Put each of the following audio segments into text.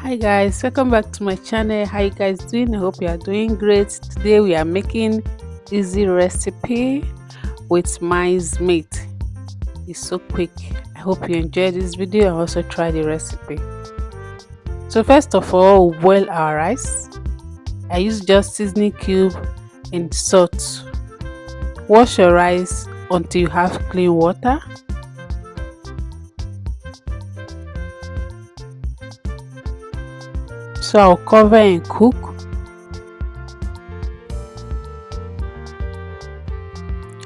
Hi guys, welcome back to my channel. How you guys doing? I hope you are doing great. Today we are making easy recipe with maize meat. It's so quick. I hope you enjoyed this video and also try the recipe. So first of all, boil our rice. I use just seasoning cube and salt. Wash your rice until you have clean water. So I'll cover and cook.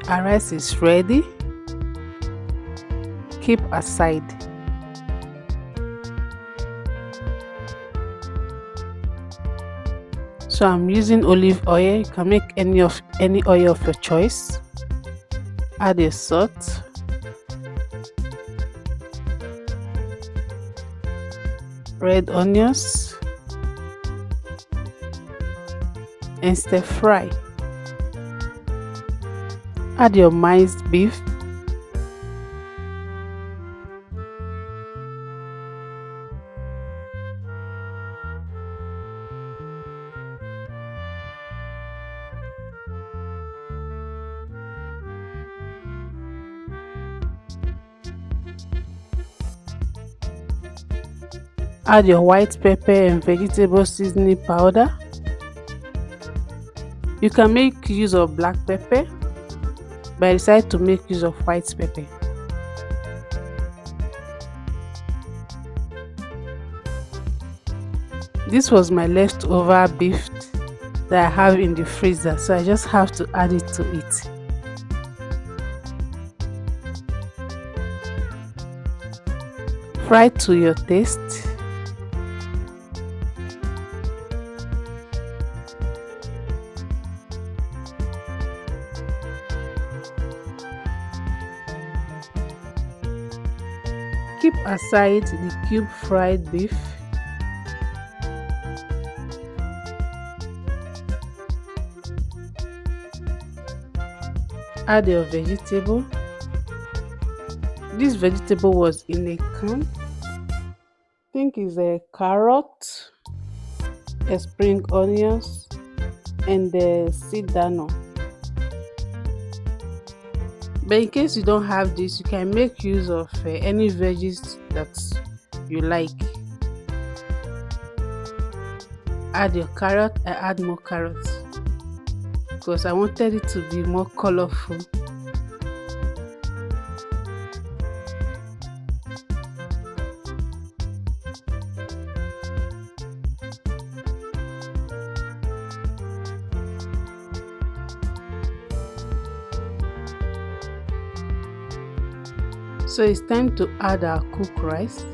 Our rice is ready. Keep aside. So I'm using olive oil. You can make any oil of your choice. Add your salt. Red onions. And stir fry. Add your minced beef. Add your white pepper and vegetable seasoning powder. You can make use of black pepper, but I decided to make use of white pepper. This was my leftover beef that I have in the freezer, so I just have to add it to it. Fry to your taste. Keep aside the cube fried beef. Add your vegetable. This vegetable was in a can. I think it's a carrot, a spring onions, and the cedano. But in case you don't have this, you can make use of any veggies that you like. Add your carrot. I add more carrots because I wanted it to be more colorful. So it's time to add our cooked rice.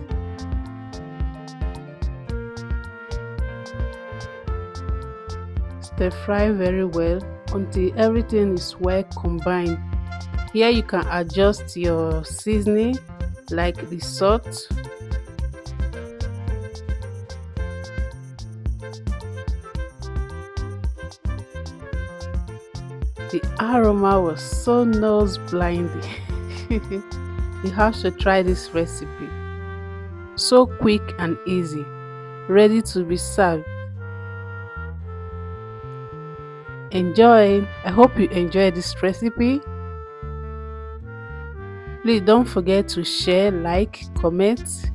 Stir fry very well until everything is well combined. Here you can adjust your seasoning like the salt, the aroma was so nose blinding. You have to try this recipe. So quick and easy, ready to be served. Enjoy. I hope you enjoyed this recipe. Please don't forget to share, like, comment.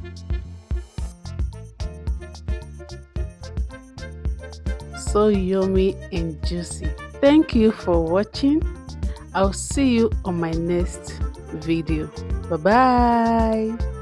So yummy and juicy. Thank you for watching. I'll see you on my next video. Bye bye.